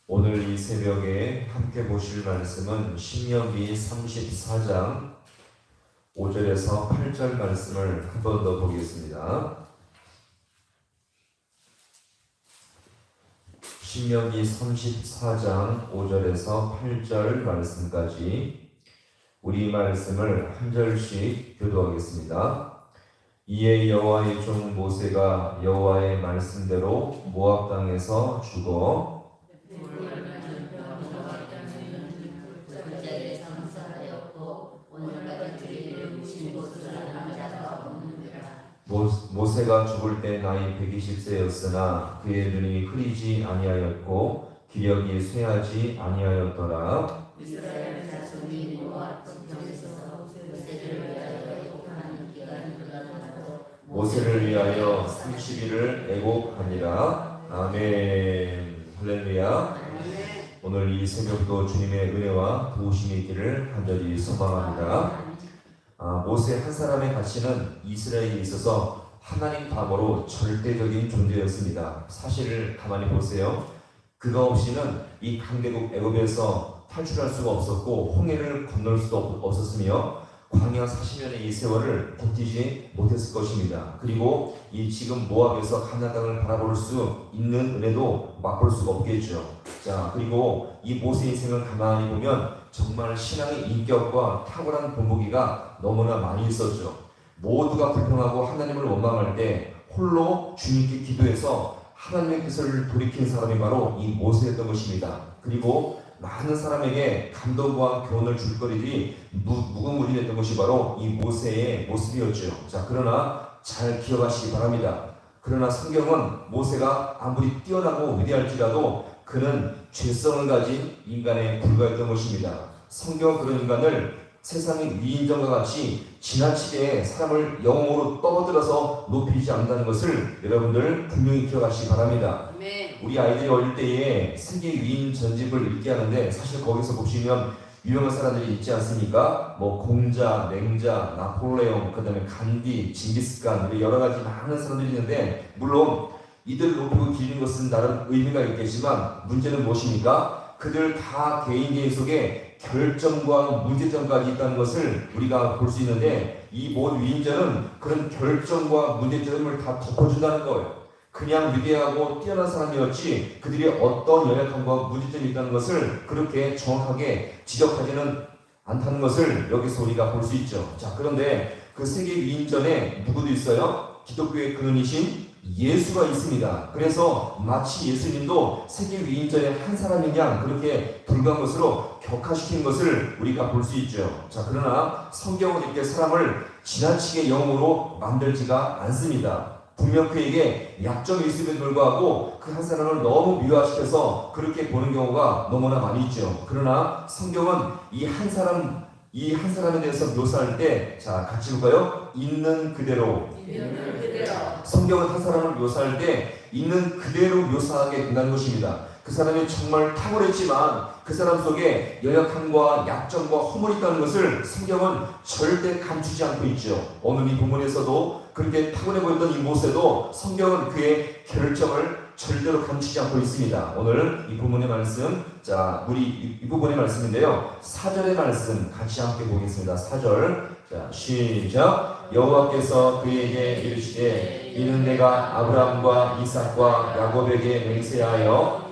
오늘 이 새벽에 함께 보실 말씀은 신명기 34장 5절에서 8절 말씀을 한 번 더 보겠습니다. 신명기 34장 5절에서 8절 말씀까지 우리 말씀을 한 절씩 교도하겠습니다. 이에 여호와의 종 모세가 여호와의 말씀대로 모압 땅에서 죽어 모세가 죽을 때 나이 120세였으나 그의 눈이 흐리지 아니하였고 기력이 쇠하지 아니하였더라. 이스라엘 자손이 모압 지경에서 모세를 위하여 애곡하는 기간이 끝나고 모세를 위하여 30일을 애곡하니라. 아멘. 할렐루야. 오늘 이 새벽도 주님의 은혜와 도우심이 있기를 간절히 소망합니다. 모세 한 사람의 가치는 이스라엘에 있어서 하나님 다음으로 절대적인 존재였습니다. 사실을 가만히 보세요. 그가 없이는 이 강대국 애굽에서 탈출할 수가 없었고 홍해를 건널 수도 없었으며 광야 40년의 이 세월을 버티지 못했을 것입니다. 그리고 이 지금 모압에서 가나안 땅을 바라볼 수 있는 은혜도 맛볼 수가 없겠죠. 자, 그리고 이 모세의 인생을 가만히 보면 정말 신앙의 인격과 탁월한 본보기가 너무나 많이 있었죠. 모두가 불평하고 하나님을 원망할 때 홀로 주님께 기도해서 하나님의 뜻을 돌이킨 사람이 바로 이 모세였던 것입니다. 그리고 많은 사람에게 감동과 교훈을 줄 거리들이 무궁무진했던 것이 바로 이 모세의 모습이었죠. 자, 그러나 잘 기억하시기 바랍니다. 그러나 성경은 모세가 아무리 뛰어나고 위대할지라도 그는 죄성을 가진 인간에 불과했던 것입니다. 성경은 그런 인간을 세상의 위인전과 같이 지나치게 사람을 영웅으로 떠들어서 높이지 않는다는 것을 여러분들 분명히 기억하시기 바랍니다. 우리 아이들이 어릴 때에 세계 위인 전집을 읽게 하는데 사실 거기서 보시면 유명한 사람들이 있지 않습니까? 공자, 맹자, 나폴레옹, 그 다음에 간디, 징기스칸 여러 가지 많은 사람들이 있는데 물론 이들 높이고 기리는 것은 나름 의미가 있겠지만 문제는 무엇입니까? 그들 다 개인 속에 결점과 문제점까지 있다는 것을 우리가 볼 수 있는데 이 모든 위인전은 그런 결점과 문제점을 다 덮어준다는 거예요. 그냥 위대하고 뛰어난 사람이었지 그들이 어떤 연약함과 문제점이 있다는 것을 그렇게 정확하게 지적하지는 않다는 것을 여기서 우리가 볼 수 있죠. 자, 그런데 그 세계 위인전에 누구도 있어요? 기독교의 근원이신 예수가 있습니다. 그래서 마치 예수님도 세계 위인전의 한 사람인 양 그렇게 불과한 것으로 격화시킨 것을 우리가 볼 수 있죠. 자, 그러나 성경은 이렇게 사람을 지나치게 영웅으로 만들지가 않습니다. 분명 그에게 약점이 있음에도 불구하고 그 한 사람을 너무 미화시켜서 그렇게 보는 경우가 너무나 많이 있죠. 그러나 성경은 이 한 사람에 대해서 묘사할 때, 자, 같이 볼까요? 있는 그대로. 성경은 한 사람을 묘사할 때 있는 그대로 묘사하게 된다는 것입니다. 그 사람이 정말 탁월했지만 그 사람 속에 연약함과 약점과 허물이 있다는 것을 성경은 절대 감추지 않고 있죠. 오늘 이 본문에서도 그렇게 탁월해 보였던 이 모세도 성경은 그의 결정을 절대로 감추지 않고 있습니다. 오늘 이 본문의 말씀, 자, 우리 이 부분의 말씀인데요. 4절의 말씀 같이 함께 보겠습니다. 4절, 자, 시작. 여호와께서 그에게 이르시되 이는 내가 아브라함과 이삭과 야곱에게 맹세하여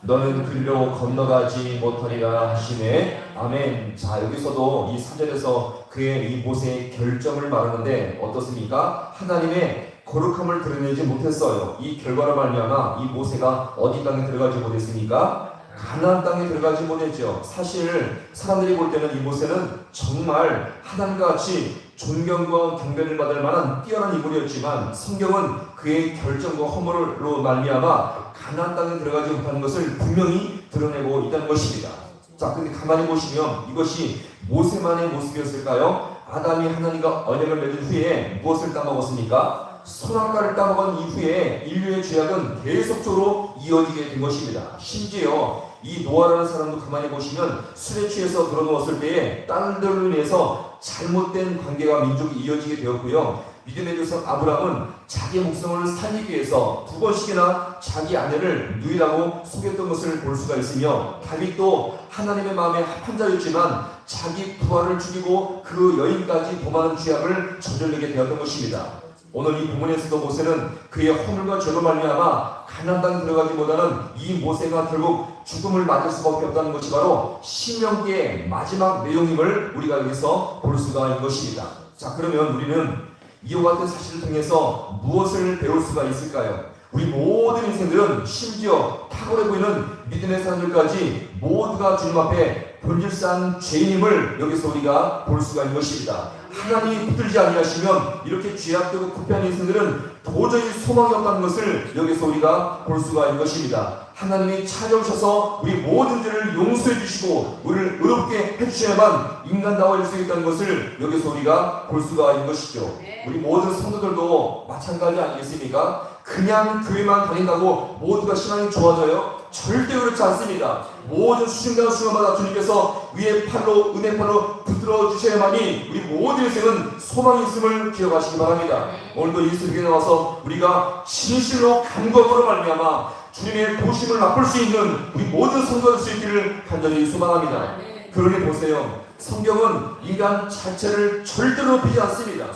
너는 그리로 건너가지 못하리라 하시네. 아멘. 자, 여기서도 이 4절에서 그의 이 모세의 결정을 말하는데 어떻습니까? 하나님의 거룩함을 드러내지 못했어요. 이 결과로 말미암아 이 모세가 어디 땅에 들어가지 못했습니까? 가나안 땅에 들어가지 못했죠. 사실 사람들이 볼 때는 이 모세는 정말 하나님과 같이 존경과 경배를 받을 만한 뛰어난 인물이었지만 성경은 그의 결정과 허물로 말미암아 가나안 땅에 들어가지 못하는 것을 분명히 드러내고 있다는 것입니다. 자, 근데 가만히 보시면 이것이 모세만의 모습이었을까요? 아담이 하나님과 언약을 맺은 후에 무엇을 따먹었습니까? 선악과를 따먹은 이후에 인류의 죄악은 계속적으로 이어지게 된 것입니다. 심지어 이 노아라는 사람도 가만히 보시면 술에 취해서 들어누웠을 때에 딸들로 인해서 잘못된 관계가 민족이 이어지게 되었고요. 믿음의 조상 아브라함은 자기 목숨을 살리기 위해서 2번씩이나 자기 아내를 누이라고 속였던 것을 볼 수가 있으며, 다윗도 하나님의 마음에 합한 자였지만 자기 부하를 죽이고 그 여인까지 범하는 죄악을 저지르게 되었던 것입니다. 오늘 이 본문에서도 모세는 그의 허물과 죄로 말미암아 가나안 땅에 들어가기보다는 이 모세가 결국 죽음을 맞을 수밖에 없다는 것이 바로 신명기의 마지막 내용임을 우리가 여기서 볼 수가 있는 것입니다. 자, 그러면 우리는 이와 같은 사실을 통해서 무엇을 배울 수가 있을까요? 우리 모든 인생들은, 심지어 탁월해 보이는 믿음의 사람들까지 모두가 주님 앞에 본질상 죄인임을 여기서 우리가 볼 수가 있는 것입니다. 하나님이 붙들지 아니하시면 이렇게 죄악되고 부패한 인생들은 도저히 소망이 없다는 것을 여기서 우리가 볼 수가 있는 것입니다. 하나님이 찾아오셔서 우리 모든 죄를 용서해 주시고 우리를 의롭게 해주셔야만 인간다워질 수 있다는 것을 여기서 우리가 볼 수가 있는 것이죠. 우리 모든 성도들도 마찬가지 아니겠습니까? 그냥 교회만 다닌다고 모두가 신앙이 좋아져요? 절대 그렇지 않습니다. 모든 수심과 수마다 주님께서 위의 팔로, 은혜 팔로 붙들어 주셔야만이 우리 모든 인생은 소망이 있음을 기억하시기 바랍니다. 오늘도 이 새벽에 나와서 우리가 진실로 간구함으로 말미암아 주님의 도심을 맛볼 수 있는 우리 모든 성도가 될 수 있기를 간절히 소망합니다. 그러니 보세요. 성경은 인간 자체를 절대로 높이지 않습니다.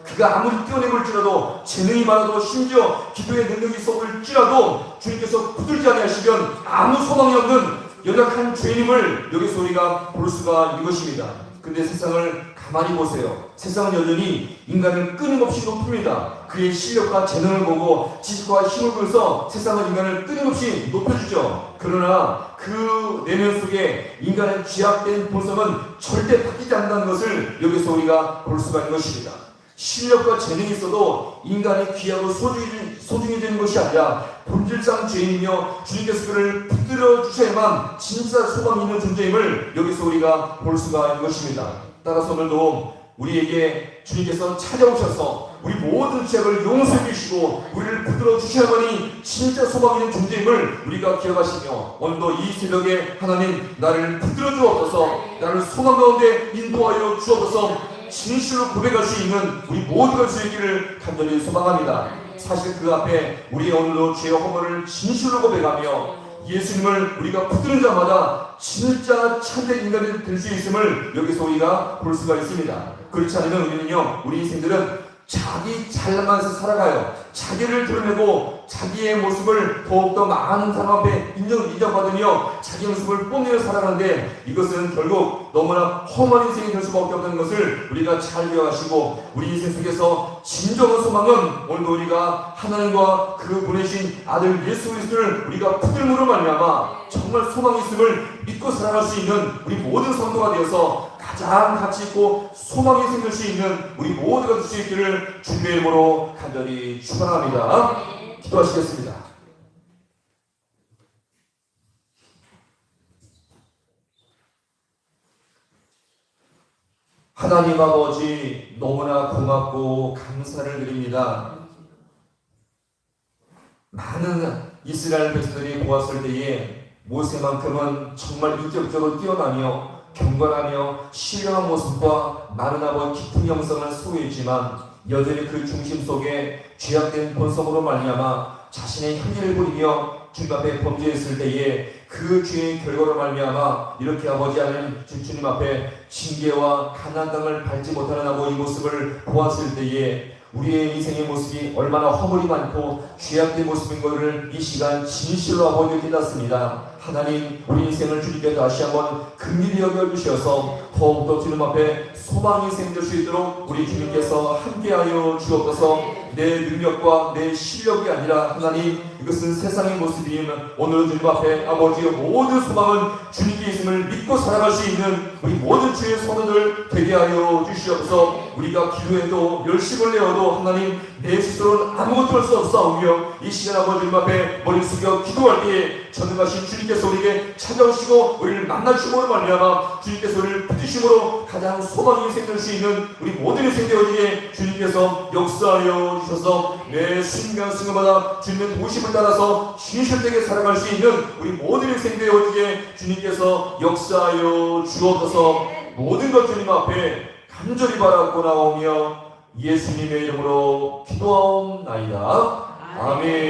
그가 아무리 뛰어내볼지라도, 재능이 많아도, 심지어 기도의 능력이 있어볼지라도 주님께서 붙들지 아니하시면 아무 소망이 없는 연약한 죄인임을 여기서 우리가 볼 수가 있는 것입니다. 근데 세상을 가만히 보세요. 세상은 여전히 인간을 끊임없이 높입니다. 그의 실력과 재능을 보고 지식과 힘을 보여서 세상은 인간을 끊임없이 높여주죠. 그러나 그 내면 속에 인간의 죄악된 본성은 절대 바뀌지 않는다는 것을 여기서 우리가 볼 수가 있는 것입니다. 실력과 재능이 있어도 인간이 귀하고 소중해지는 것이 아니라 본질상 죄인이며 주님께서 그를 붙들어 주셔야만 진짜 소망이 있는 존재임을 여기서 우리가 볼 수가 있는 것입니다. 따라서 오늘도 우리에게 주님께서 찾아오셔서 우리 모든 죄악을 용서해 주시고 우리를 붙들어 주셔야만이 진짜 소망 있는 존재임을 우리가 기억하시며, 오늘도 이 새벽에 하나님 나를 붙들어 주옵소서, 나를 소망 가운데 인도하여 주옵소서, 진실로 고백할 수 있는 우리 모두가 될 수 있기를 간절히 소망합니다. 사실 그 앞에 우리 오늘도 죄와 허물을 진실로 고백하며 예수님을 우리가 붙드는 자마다 진짜 참된 인간이 될 수 있음을 여기서 우리가 볼 수가 있습니다. 그렇지 않으면 우리는요, 우리 인생들은 자기 잘나면서 살아가요. 자기를 드러내고 자기의 모습을 더욱더 많은 사람 앞에 인정받으며 자기 모습을 뽐내며 살아가는데, 이것은 결국 너무나 험한 인생이 될 수밖에 없다는 것을 우리가 잘 기억하시고, 우리 인생 속에서 진정한 소망은 오늘도 우리가 하나님과 그 보내신 아들 예수 그리스도를 우리가 붙들므로 말미암아 정말 소망이 있음을 믿고 살아갈 수 있는 우리 모든 성도가 되어서 가장 가치 있고 소망이 생길 수 있는 우리 모두가 될 수 있기를 주님의 이름으로 간절히 축원합니다. 기도하시겠습니다. 하나님 아버지, 너무나 고맙고 감사를 드립니다. 많은 이스라엘 백성들이 보았을 때에 모세만큼은 정말 인격적으로 뛰어나며 경건하며 신령한 모습과 많은 아버지 깊은 영성을 소유했지만, 여전히 그 중심 속에 죄악된 본성으로 말미암아 자신의 현재를 부리며 주님 앞에 범죄했을 때에 그 죄의 결과로 말미암아 이렇게 아버지 하나님 주님 앞에 징계와 가나안 땅을 밟지 못하는 아버지 모습을 보았을 때에 우리의 인생의 모습이 얼마나 허물이 많고 죄악된 모습인 것을 이 시간 진실로 아버지 깨닫습니다. 하나님, 우리 인생을 주님께 다시 한번 긍휼히 여겨주셔서 더욱더 주님 앞에 소망이 생길 수 있도록 우리 주님께서 함께하여 주옵소서. 내 능력과 내 실력이 아니라 하나님, 이것은 세상의 모습이면 오늘 주님 앞에 아버지의 모든 소망은 주님께 있음을 믿고 살아갈 수 있는 우리 모든 주의 성도들 되게 하여 주시옵소서. 우리가 기도해도 열심을 내어도 하나님 내 스스로는 아무것도 할 수 없사오며 이 시간 아버지 주님 앞에 머리 숙여 기도할 때에 전능하신 주님께서 우리에게 찾아오시고 우리를 만나주심으로 말미암아 주님께서 우리를 붙드심으로 가장 소망이 생길 수 있는 우리 모든 인생 되어지게 주님께서 역사하여 주셔서 매 순간순간마다 주님의 도심을 따라서 진실되게 살아갈 수 있는 우리 모든 인생 되어지게 주님께서 역사하여 주옵소서. 모든 것 주님 앞에 간절히 바라고 나오며 예수님의 이름으로 기도하옵나이다. 아멘.